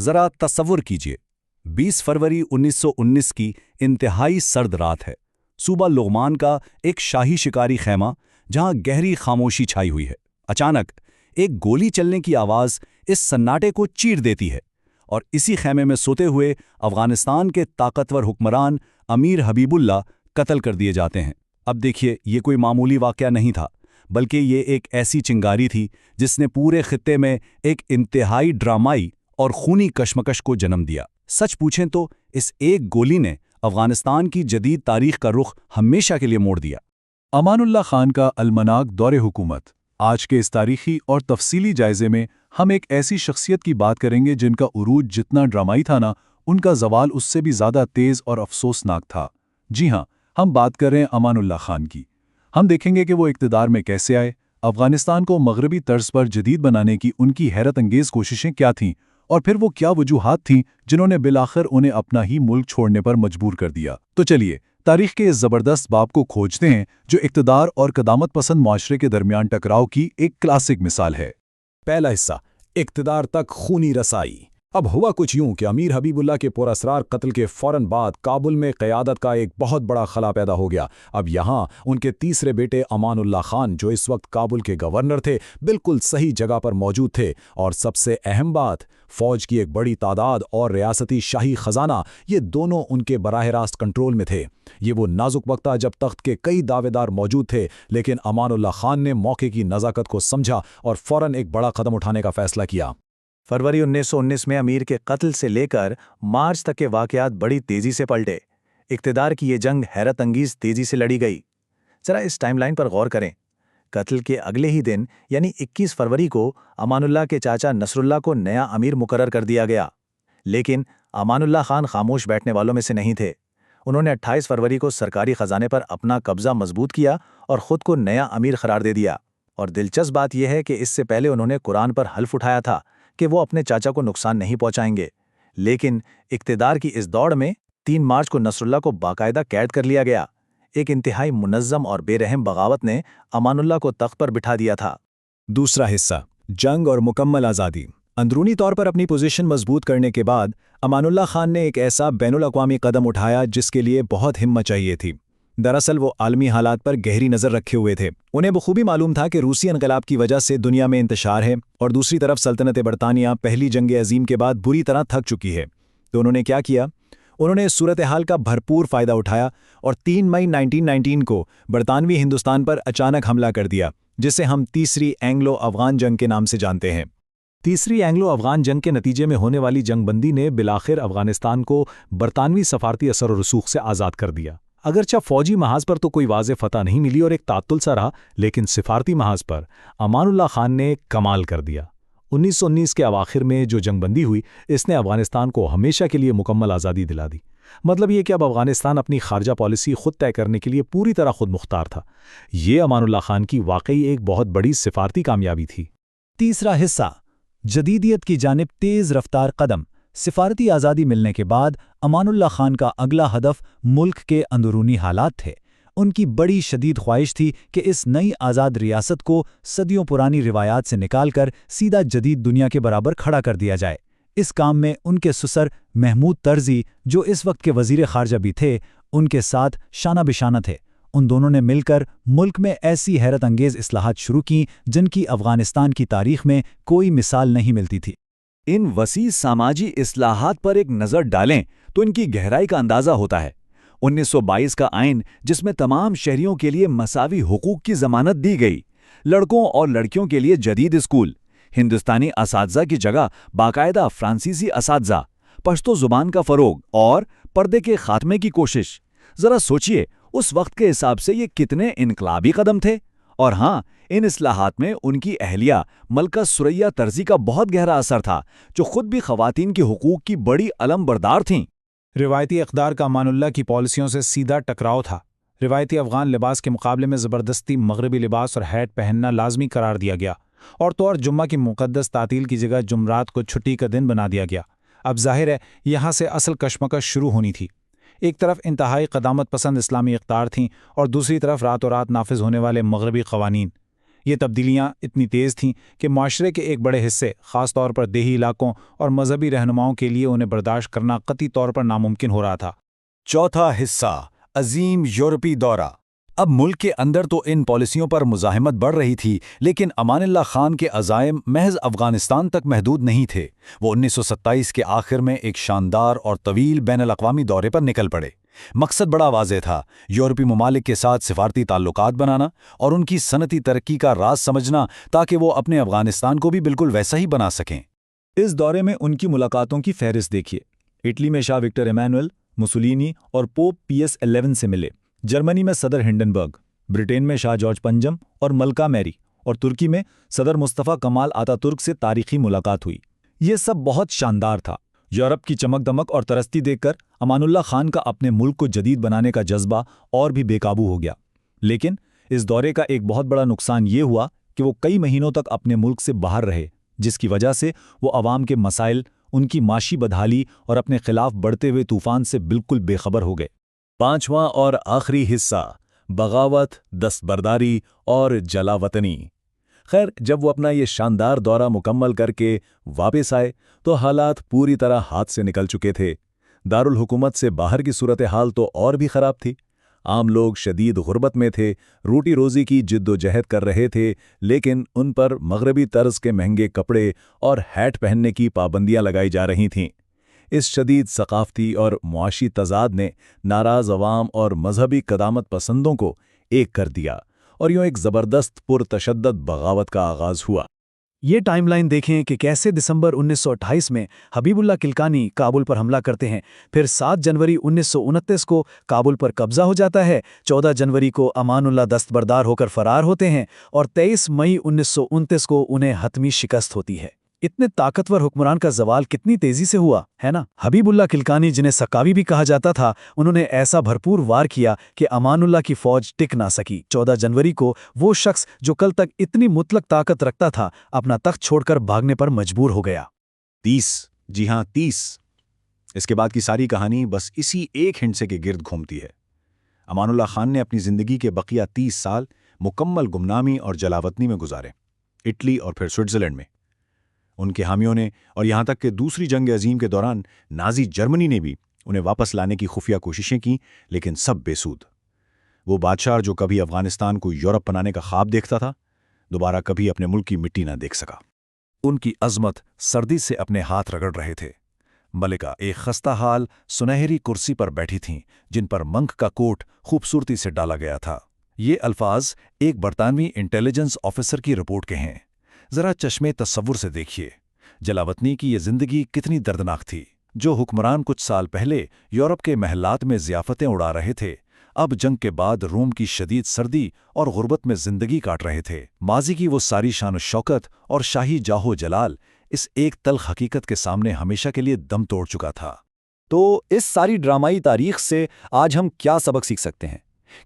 ذرا تصور کیجئے 20 فروری 1919 کی انتہائی سرد رات ہے۔ صوبہ لغمان کا ایک شاہی شکاری خیمہ جہاں گہری خاموشی چھائی ہوئی ہے۔ اچانک ایک گولی چلنے کی آواز اس سناٹے کو چیر دیتی ہے اور اسی خیمے میں سوتے ہوئے افغانستان کے طاقتور حکمران امیر حبیب اللہ قتل کر دیے جاتے ہیں۔ اب دیکھیے، یہ کوئی معمولی واقعہ نہیں تھا، بلکہ یہ ایک ایسی چنگاری تھی جس نے پورے خطے میں ایک انتہائی ڈرامائی اور خونی کشمکش کو جنم دیا۔ سچ پوچھیں تو اس ایک گولی نے افغانستان کی جدید تاریخ کا رخ ہمیشہ کے لیے موڑ دیا۔ امان اللہ خان کا المناک دور حکومت۔ آج کے اس تاریخی اور تفصیلی جائزے میں ہم ایک ایسی شخصیت کی بات کریں گے جن کا عروج جتنا ڈرامائی تھا نا، ان کا زوال اس سے بھی زیادہ تیز اور افسوسناک تھا۔ جی ہاں، ہم بات کر رہے ہیں امان اللہ خان کی۔ ہم دیکھیں گے کہ وہ اقتدار میں کیسے آئے، افغانستان کو مغربی طرز پر جدید بنانے کی ان کی حیرت انگیز کوششیں کیا تھیں، اور پھر وہ کیا وجوہات تھیں جنہوں نے بالآخر انہیں اپنا ہی ملک چھوڑنے پر مجبور کر دیا۔ تو چلیے تاریخ کے اس زبردست باب کو کھوجتے ہیں جو اقتدار اور قدامت پسند معاشرے کے درمیان ٹکراؤ کی ایک کلاسک مثال ہے۔ پہلا حصہ، اقتدار تک خونی رسائی۔ اب ہوا کچھ یوں کہ امیر حبیب اللہ کے پراسرار قتل کے فوراً بعد کابل میں قیادت کا ایک بہت بڑا خلا پیدا ہو گیا۔ اب یہاں ان کے تیسرے بیٹے امان اللہ خان، جو اس وقت کابل کے گورنر تھے، بالکل صحیح جگہ پر موجود تھے، اور سب سے اہم بات، فوج کی ایک بڑی تعداد اور ریاستی شاہی خزانہ، یہ دونوں ان کے براہ راست کنٹرول میں تھے۔ یہ وہ نازک وقت تھا جب تخت کے کئی دعوے دار موجود تھے، لیکن امان اللہ خان نے موقع کی نزاکت کو سمجھا اور فوراً ایک بڑا قدم اٹھانے کا فیصلہ کیا۔ فروری 1919 میں امیر کے قتل سے لے کر مارچ تک کے واقعات بڑی تیزی سے پلٹے۔ اقتدار کی یہ جنگ حیرت انگیز تیزی سے لڑی گئی۔ ذرا اس ٹائم لائن پر غور کریں۔ قتل کے اگلے ہی دن یعنی 21 فروری کو امان اللہ کے چاچا نصر اللہ کو نیا امیر مقرر کر دیا گیا، لیکن امان اللہ خان خاموش بیٹھنے والوں میں سے نہیں تھے۔ انہوں نے 28 فروری کو سرکاری خزانے پر اپنا قبضہ مضبوط کیا اور خود کو نیا امیر قرار دے دیا۔ اور دلچسپ بات یہ ہے کہ اس سے پہلے انہوں نے قرآن پر حلف اٹھایا تھا کہ وہ اپنے چاچا کو نقصان نہیں پہنچائیں گے، لیکن اقتدار کی اس دوڑ میں 3 مارچ کو نصر اللہ کو باقاعدہ قید کر لیا گیا۔ ایک انتہائی منظم اور بے رحم بغاوت نے امان اللہ کو تخت پر بٹھا دیا تھا۔ دوسرا حصہ، جنگ اور مکمل آزادی۔ اندرونی طور پر اپنی پوزیشن مضبوط کرنے کے بعد امان اللہ خان نے ایک ایسا بین الاقوامی قدم اٹھایا جس کے لیے بہت ہمت چاہیے تھی۔ دراصل وہ عالمی حالات پر گہری نظر رکھے ہوئے تھے۔ انہیں بخوبی معلوم تھا کہ روسی انقلاب کی وجہ سے دنیا میں انتشار ہے، اور دوسری طرف سلطنت برطانیہ پہلی جنگ عظیم کے بعد بری طرح تھک چکی ہے۔ تو انہوں نے کیا کیا؟ انہوں نے اس صورتحال کا بھرپور فائدہ اٹھایا اور 3 مئی 1919 کو برطانوی ہندوستان پر اچانک حملہ کر دیا، جسے ہم تیسری اینگلو افغان جنگ کے نام سے جانتے ہیں۔ تیسری اینگلو افغان جنگ کے نتیجے میں ہونے والی جنگ بندی نے بالآخر افغانستان کو برطانوی سفارتی اثر و رسوخ سے آزاد کر دیا۔ اگرچہ فوجی محاذ پر تو کوئی واضح فتح نہیں ملی اور ایک تعطل سا رہا، لیکن سفارتی محاذ پر امان اللہ خان نے کمال کر دیا۔ 1919 کے اواخر میں جو جنگ بندی ہوئی، اس نے افغانستان کو ہمیشہ کے لیے مکمل آزادی دلا دی۔ مطلب یہ کہ اب افغانستان اپنی خارجہ پالیسی خود طے کرنے کے لیے پوری طرح خود مختار تھا۔ یہ امان اللہ خان کی واقعی ایک بہت بڑی سفارتی کامیابی تھی۔ تیسرا حصہ، جدیدیت کی جانب تیز رفتار قدم۔ سفارتی آزادی ملنے کے بعد امان اللہ خان کا اگلا ہدف ملک کے اندرونی حالات تھے۔ ان کی بڑی شدید خواہش تھی کہ اس نئی آزاد ریاست کو صدیوں پرانی روایات سے نکال کر سیدھا جدید دنیا کے برابر کھڑا کر دیا جائے۔ اس کام میں ان کے سسر محمود طرزی، جو اس وقت کے وزیر خارجہ بھی تھے، ان کے ساتھ شانہ بشانہ تھے۔ ان دونوں نے مل کر ملک میں ایسی حیرت انگیز اصلاحات شروع کیں جن کی افغانستان کی تاریخ میں کوئی مثال نہیں ملتی تھی۔ ان وسیع سماجی اصلاحات پر ایک نظر ڈالیں تو ان کی گہرائی کا اندازہ ہوتا ہے۔ 1922 کا آئین، جس میں تمام شہریوں کے لیے مساوی حقوق کی ضمانت دی گئی، لڑکوں اور لڑکیوں کے لیے جدید اسکول، ہندوستانی اساتذہ کی جگہ باقاعدہ فرانسیسی اساتذہ، پشتو زبان کا فروغ اور پردے کے خاتمے کی کوشش۔ ذرا سوچئے اس وقت کے حساب سے یہ کتنے انقلابی قدم تھے۔ اور ہاں، ان اصلاحات میں ان کی اہلیہ ملکہ ثریا طرزی کا بہت گہرا اثر تھا، جو خود بھی خواتین کے حقوق کی بڑی علم بردار تھیں۔ روایتی اقدار کا امان اللہ کی پالیسیوں سے سیدھا ٹکراؤ تھا۔ روایتی افغان لباس کے مقابلے میں زبردستی مغربی لباس اور ہیٹ پہننا لازمی قرار دیا گیا، اور تو اور جمعہ کی مقدس تعطیل کی جگہ جمعرات کو چھٹی کا دن بنا دیا گیا۔ اب ظاہر ہے یہاں سے اصل کشمکش شروع ہونی تھی۔ ایک طرف انتہائی قدامت پسند اسلامی اقدار تھیں اور دوسری طرف راتوں رات نافذ ہونے والے مغربی قوانین۔ یہ تبدیلیاں اتنی تیز تھیں کہ معاشرے کے ایک بڑے حصے، خاص طور پر دیہی علاقوں اور مذہبی رہنماؤں کے لیے انہیں برداشت کرنا قطعی طور پر ناممکن ہو رہا تھا۔ چوتھا حصہ، عظیم یورپی دورہ۔ اب ملک کے اندر تو ان پالیسیوں پر مزاحمت بڑھ رہی تھی، لیکن امان اللہ خان کے عزائم محض افغانستان تک محدود نہیں تھے۔ وہ 1927 کے آخر میں ایک شاندار اور طویل بین الاقوامی دورے پر نکل پڑے۔ مقصد بڑا واضح تھا، یورپی ممالک کے ساتھ سفارتی تعلقات بنانا اور ان کی صنعتی ترقی کا راز سمجھنا تاکہ وہ اپنے افغانستان کو بھی بالکل ویسا ہی بنا سکیں۔ اس دورے میں ان کی ملاقاتوں کی فہرست دیکھیے۔ اٹلی میں شاہ وکٹر ایمانوئل، مسولینی اور پوپ پیس 11 سے ملے، جرمنی میں صدر ہنڈنبرگ، برٹین میں شاہ جارج پنجم اور ملکہ میری، اور ترکی میں صدر مصطفیٰ کمال آتا ترک سے تاریخی ملاقات ہوئی۔ یہ سب بہت شاندار تھا۔ یورپ کی چمک دمک اور ترستی دیکھ کر امان اللہ خان کا اپنے ملک کو جدید بنانے کا جذبہ اور بھی بے قابو ہو گیا۔ لیکن اس دورے کا ایک بہت بڑا نقصان یہ ہوا کہ وہ کئی مہینوں تک اپنے ملک سے باہر رہے، جس کی وجہ سے وہ عوام کے مسائل، ان کی معاشی بدحالی اور اپنے خلاف بڑھتے ہوئے طوفان سے بالکل بے خبر ہو گئے۔ پانچواں اور آخری حصہ، بغاوت، دستبرداری اور جلا وطنی۔ خیر، جب وہ اپنا یہ شاندار دورہ مکمل کر کے واپس آئے تو حالات پوری طرح ہاتھ سے نکل چکے تھے۔ دارالحکومت سے باہر کی صورتحال تو اور بھی خراب تھی۔ عام لوگ شدید غربت میں تھے، روٹی روزی کی جد و جہد کر رہے تھے، لیکن ان پر مغربی طرز کے مہنگے کپڑے اور ہیٹ پہننے کی پابندیاں لگائی جا رہی تھیں۔ اس شدید ثقافتی اور معاشی تضاد نے ناراض عوام اور مذہبی قدامت پسندوں کو ایک کر دیا، اور یوں ایک زبردست پرتشدد بغاوت کا آغاز ہوا۔ یہ ٹائم لائن دیکھیں کہ کیسے دسمبر 1928 میں حبیب اللہ کلکانی کابل پر حملہ کرتے ہیں، پھر 7 جنوری 1929 کو کابل پر قبضہ ہو جاتا ہے، 14 جنوری کو امان اللہ دستبردار ہو کر فرار ہوتے ہیں، اور 23 مئی 1929 کو انہیں حتمی شکست ہوتی ہے۔ اتنے طاقتور حکمران کا زوال کتنی تیزی سے ہوا ہے نا۔ حبیب اللہ کلکانی، جنہیں سکاوی بھی کہا جاتا تھا، انہوں نے ایسا بھرپور وار کیا کہ امان اللہ کی فوج ٹک نہ سکی۔ 14 جنوری کو وہ شخص جو کل تک اتنی مطلق طاقت رکھتا تھا، اپنا تخت چھوڑ کر بھاگنے پر مجبور ہو گیا۔ 30، جی ہاں 30۔ اس کے بعد کی ساری کہانی بس اسی ایک ہندسے کے گرد گھومتی ہے۔ امان اللہ خان نے اپنی زندگی کے بقیہ 30 سال مکمل گمنامی اور جلاوطنی میں گزارے، اٹلی اور پھر سوئٹزرلینڈ میں۔ ان کے حامیوں نے، اور یہاں تک کہ دوسری جنگ عظیم کے دوران نازی جرمنی نے بھی انہیں واپس لانے کی خفیہ کوششیں کیں، لیکن سب بے سود۔ وہ بادشاہ جو کبھی افغانستان کو یورپ بنانے کا خواب دیکھتا تھا، دوبارہ کبھی اپنے ملک کی مٹی نہ دیکھ سکا۔ ان کی عظمت سردی سے اپنے ہاتھ رگڑ رہے تھے۔ ملکہ ایک خستہ حال سنہری کرسی پر بیٹھی تھیں، جن پر منک کا کوٹ خوبصورتی سے ڈالا گیا تھا۔ یہ الفاظ ایک برطانوی انٹیلیجنس آفیسر کی رپورٹ کے ہیں۔ ذرا چشمے تصور سے دیکھیے، جلاوطنی کی یہ زندگی کتنی دردناک تھی۔ جو حکمران کچھ سال پہلے یورپ کے محلات میں ضیافتیں اڑا رہے تھے، اب جنگ کے بعد روم کی شدید سردی اور غربت میں زندگی کاٹ رہے تھے۔ ماضی کی وہ ساری شان و شوکت اور شاہی جاہو جلال اس ایک تلخ حقیقت کے سامنے ہمیشہ کے لیے دم توڑ چکا تھا۔ تو اس ساری ڈرامائی تاریخ سے آج ہم کیا سبق سیکھ سکتے ہیں؟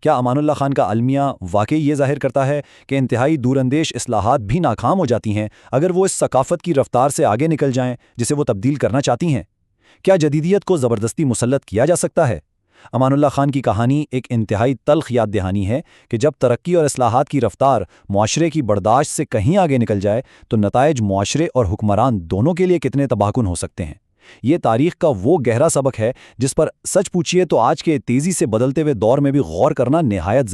کیا امان اللہ خان کا المیہ واقعی یہ ظاہر کرتا ہے کہ انتہائی دور اندیش اصلاحات بھی ناکام ہو جاتی ہیں اگر وہ اس ثقافت کی رفتار سے آگے نکل جائیں جسے وہ تبدیل کرنا چاہتی ہیں؟ کیا جدیدیت کو زبردستی مسلط کیا جا سکتا ہے؟ امان اللہ خان کی کہانی ایک انتہائی تلخ یاد دہانی ہے کہ جب ترقی اور اصلاحات کی رفتار معاشرے کی برداشت سے کہیں آگے نکل جائے تو نتائج معاشرے اور حکمران دونوں کے لیے کتنے تباہ کن ہو سکتے ہیں۔ یہ تاریخ کا وہ گہرا سبق ہے جس پر سچ پوچھیے تو آج کے تیزی سے بدلتے ہوئے دور میں بھی غور کرنا نہایت ضروری ہے۔